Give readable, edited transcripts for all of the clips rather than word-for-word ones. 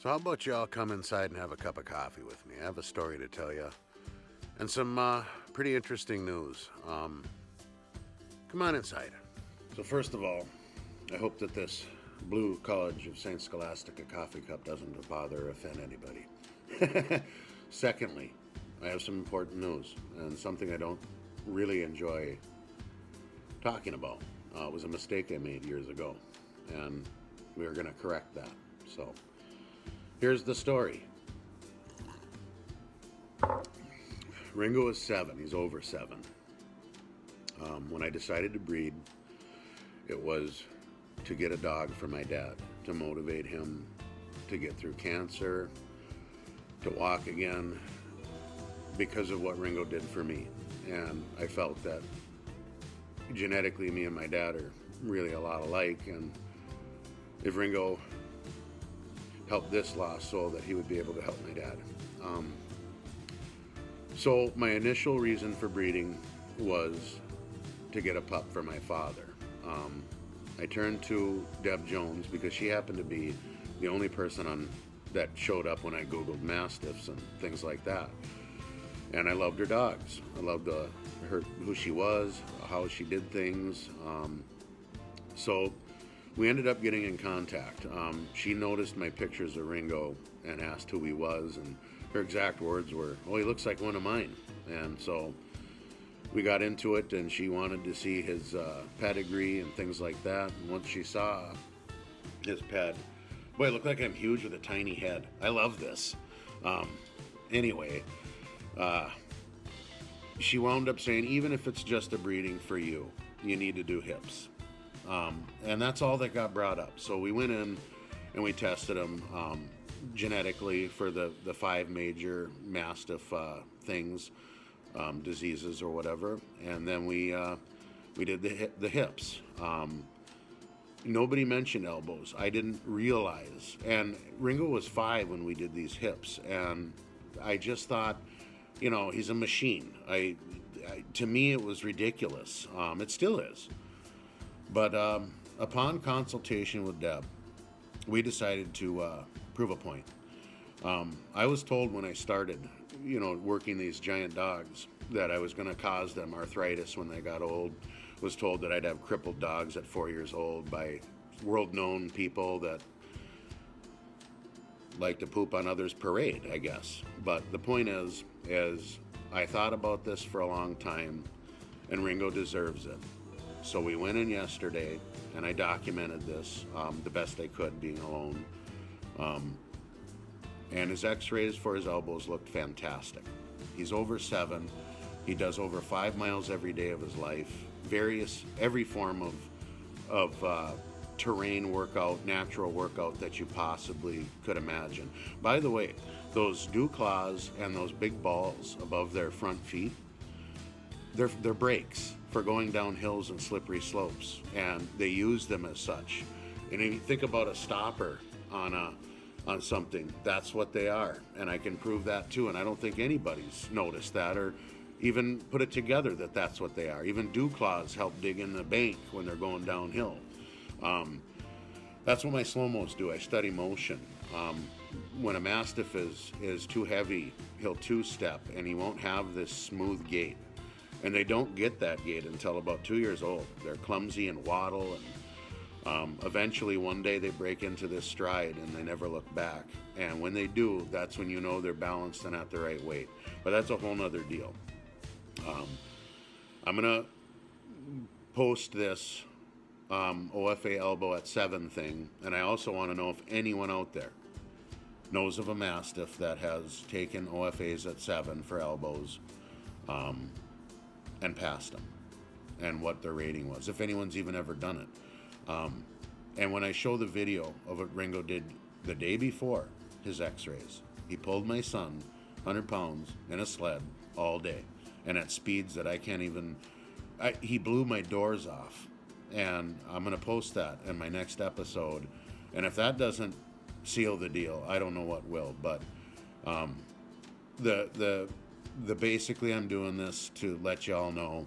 So how about y'all come inside and have a cup of coffee with me? I have a story to tell you. And some pretty interesting news. Come on inside. So first of all, I hope that this Blue College of St. Scholastica coffee cup doesn't bother or offend anybody. Secondly, I have some important news and something I don't really enjoy talking about. It was a mistake I made years ago, and we are going to correct that. So here's the story. Ringo is 7. He's over 7. When I decided to breed, it was to get a dog for my dad, to motivate him to get through cancer, to walk again, because of what Ringo did for me. And I felt that genetically me and my dad are really a lot alike, and if Ringo helped this lost soul, that he would be able to help my dad. So my initial reason for breeding was to get a pup for my father. I turned to Deb Jones because she happened to be the only person that showed up when I Googled mastiffs and things like that. And I loved her dogs. I loved who she was, how she did things. So we ended up getting in contact. She noticed my pictures of Ringo and asked who he was, and her exact words were, "Oh, he looks like one of mine." And so we got into it, and she wanted to see his pedigree and things like that. And once she saw his ped, boy, it looked like I'm huge with a tiny head. I love this. Anyway, she wound up saying, even if it's just a breeding for you, you need to do hips. And that's all that got brought up. So we went in and we tested him genetically for the 5 major mastiff things, diseases or whatever. And then we did the hips. Nobody mentioned elbows. I didn't realize. And Ringo was 5 when we did these hips. And I just thought, he's a machine. To me, it was ridiculous. It still is. But upon consultation with Deb, we decided to prove a point. I was told when I started, working these giant dogs, that I was going to cause them arthritis when they got old. Was told that I'd have crippled dogs at 4 years old by world-known people that like to poop on others' parade, I guess. But the point is I thought about this for a long time, and Ringo deserves it. So we went in yesterday, and I documented this the best I could, being alone. And his x-rays for his elbows looked fantastic. He's over 7. He does over 5 miles every day of his life. Every form of terrain workout, natural workout that you possibly could imagine. By the way, those dew claws and those big balls above their front feet, they're brakes for going down hills and slippery slopes, and they use them as such. And if you think about a stopper on something, that's what they are, and I can prove that too. And I don't think anybody's noticed that or even put it together that that's what they are. Even dew claws help dig in the bank when they're going downhill. That's what my slow-mos do. I study motion. When a mastiff is too heavy, he'll two-step, and he won't have this smooth gait. And they don't get that gait until about 2 years old. They're clumsy and waddle, and eventually one day they break into this stride and they never look back. And when they do, that's when you know they're balanced and at the right weight. But that's a whole nother deal. I'm going to post this OFA elbow at 7 thing, and I also want to know if anyone out there knows of a mastiff that has taken OFAs at 7 for elbows and passed them, and what their rating was, if anyone's even ever done it. And when I show the video of what Ringo did the day before his x-rays, he pulled my son 100 pounds in a sled all day, and at speeds that I can't even, he blew my doors off. And I'm going to post that in my next episode. And if that doesn't seal the deal, I don't know what will. But the basically, I'm doing this to let y'all know,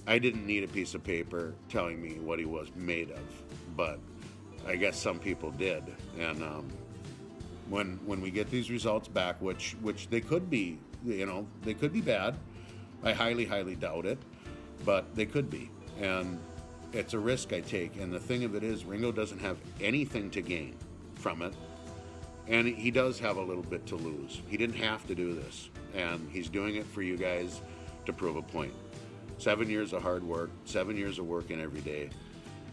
I didn't need a piece of paper telling me what he was made of, but I guess some people did. And when we get these results back, which they could be, they could be bad. I highly doubt it, but they could be. And it's a risk I take. And the thing of it is, Ringo doesn't have anything to gain from it. And he does have a little bit to lose. He didn't have to do this. And he's doing it for you guys to prove a point. 7 years of hard work, 7 years of working every day,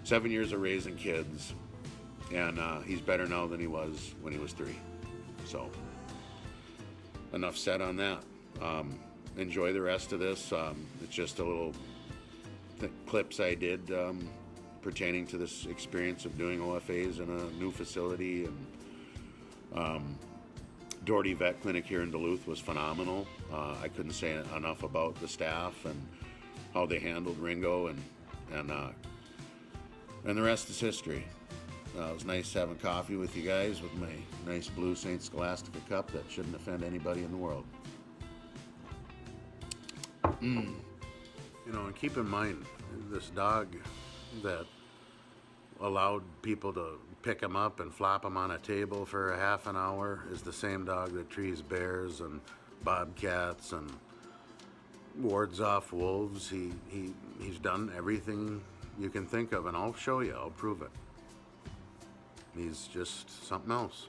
7 years of raising kids. And he's better now than he was when he was 3. So, enough said on that. Enjoy the rest of this. It's just a little clips I did pertaining to this experience of doing OFAs in a new facility. And Doherty Vet Clinic here in Duluth was phenomenal. I couldn't say enough about the staff and how they handled Ringo, and the rest is history. It was nice having coffee with you guys with my nice blue St. Scholastica cup that shouldn't offend anybody in the world. And keep in mind, this dog that allowed people to pick him up and flop him on a table for a half an hour is the same dog that trees bears and bobcats and wards off wolves. He's done everything you can think of, and I'll show you, I'll prove it. He's just something else.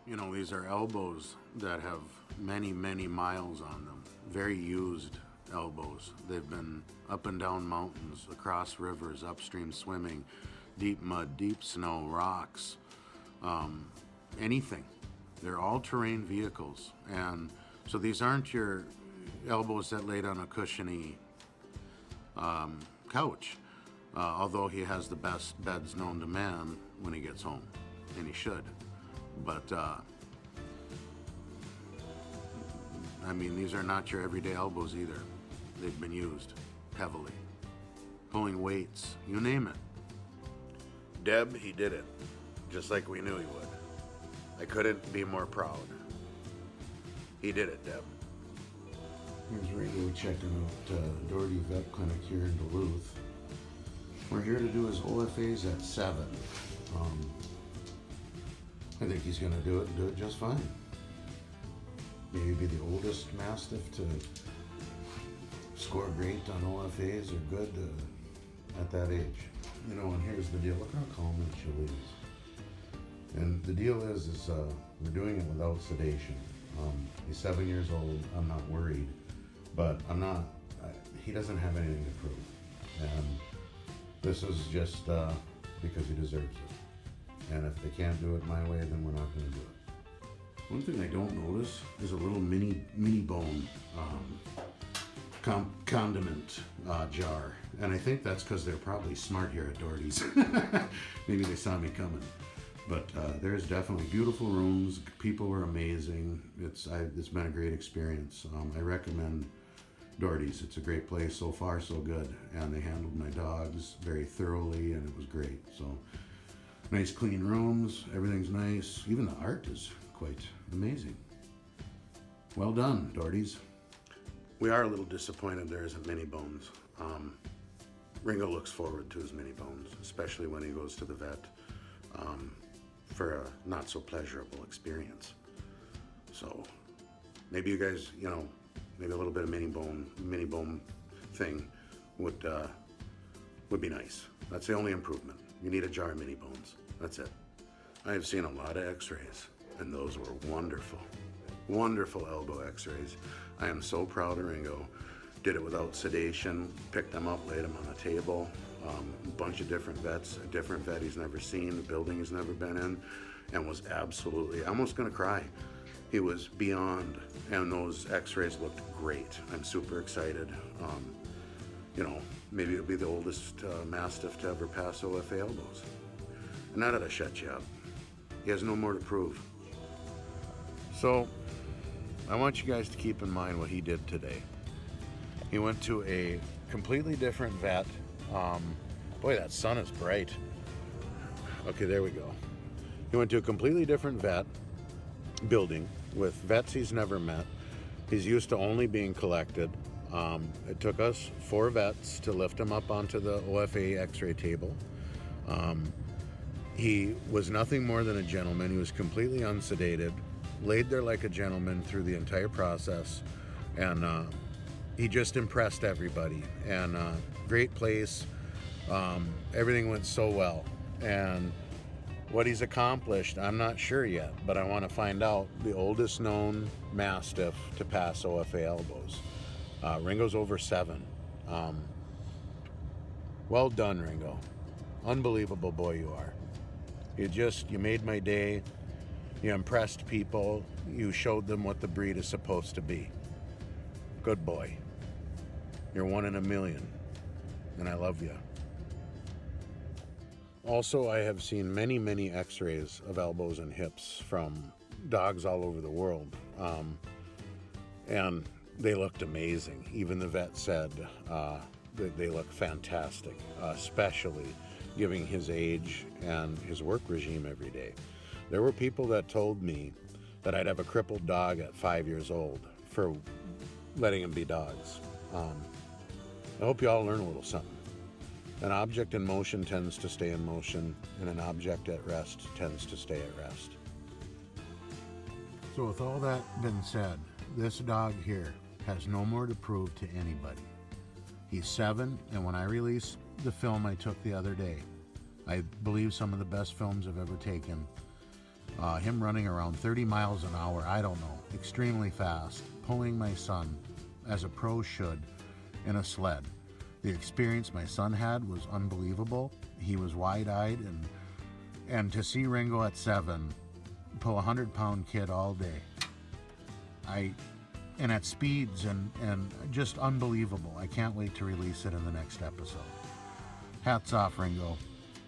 These are elbows that have many miles on them. Very used elbows. They've been up and down mountains, across rivers, upstream swimming, deep mud, deep snow, rocks, anything. They're all-terrain vehicles. And so these aren't your elbows that laid on a cushiony couch, although he has the best beds known to man when he gets home, and he should. But these are not your everyday elbows either. They've been used heavily, pulling weights, you name it. Deb, he did it, just like we knew he would. I couldn't be more proud. He did it, Deb. Here's Ringo checking out Doherty Vet Clinic here in Duluth. We're here to do his OFAs at 7. I think he's going to do it and do it just fine. Maybe be the oldest mastiff to score great on OFAs or good at that age. And here's the deal. Look how calm and chill he is. And the deal is we're doing it without sedation. He's 7 years old. I'm not worried, but he doesn't have anything to prove. And this is just because he deserves it. And if they can't do it my way, then we're not going to do it. One thing I don't notice is a little mini bone condiment jar. And I think that's because they're probably smart here at Doherty's. Maybe they saw me coming. But there's definitely beautiful rooms. People were amazing. It's been a great experience. I recommend Doherty's. It's a great place. So far, so good. And they handled my dogs very thoroughly, and it was great. So nice, clean rooms. Everything's nice. Even the art is quite amazing. Well done, Doherty's. We are a little disappointed there isn't mini bones. Ringo looks forward to his mini bones, especially when he goes to the vet for a not so pleasurable experience. So maybe you guys, maybe a little bit of mini bone thing would be nice. That's the only improvement. You need a jar of mini bones. That's it. I have seen a lot of x-rays, and those were wonderful. Wonderful elbow x-rays. I am so proud of Ringo. Did it without sedation, picked them up, laid them on a table. A bunch of different vets, a different vet he's never seen, a building he's never been in, and was absolutely, almost gonna cry. He was beyond, and those x-rays looked great. I'm super excited. Maybe it'll be the oldest mastiff to ever pass OFA elbows. And that ought to shut you up. He has no more to prove. So, I want you guys to keep in mind what he did today. He went to a completely different vet. Boy, that sun is bright. Okay, there we go. He went to a completely different vet building with vets he's never met. He's used to only being collected. It took us 4 vets to lift him up onto the OFA x-ray table. He was nothing more than a gentleman. He was completely unsedated, laid there like a gentleman through the entire process, and he just impressed everybody. And great place. Everything went so well. And what he's accomplished, I'm not sure yet, but I want to find out. The oldest known mastiff to pass OFA elbows. Ringo's over 7. Well done, Ringo. Unbelievable boy you are. You made my day. You impressed people. You showed them what the breed is supposed to be. Good boy. You're 1 in a million, and I love you. Also, I have seen many, many x-rays of elbows and hips from dogs all over the world, and they looked amazing. Even the vet said that they look fantastic, especially given his age and his work regime every day. There were people that told me that I'd have a crippled dog at 5 years old for letting him be dogs. I hope you all learn a little something. An object in motion tends to stay in motion, and an object at rest tends to stay at rest. So with all that been said, this dog here has no more to prove to anybody. He's 7, and when I release the film I took the other day, I believe some of the best films I've ever taken, him running around 30 miles an hour, I don't know, extremely fast, pulling my son, as a pro should, in a sled. The experience my son had was unbelievable. He was wide-eyed, and to see Ringo at 7 pull a 100-pound kid all day, and at speeds and just unbelievable. I can't wait to release it in the next episode. Hats off, Ringo.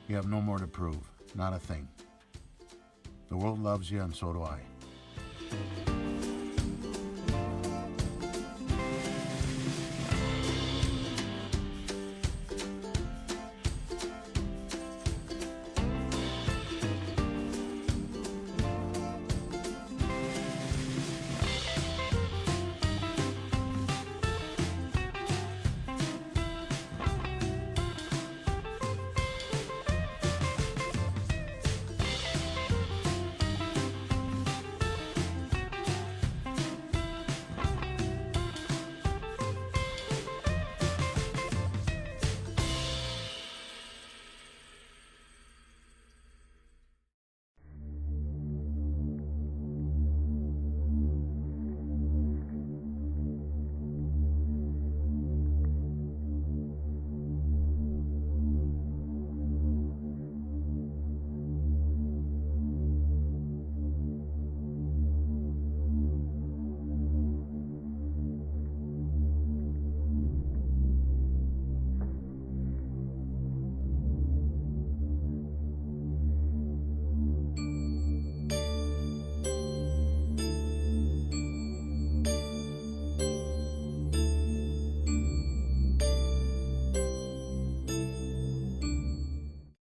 You have no more to prove. Not a thing. The world loves you, and so do I.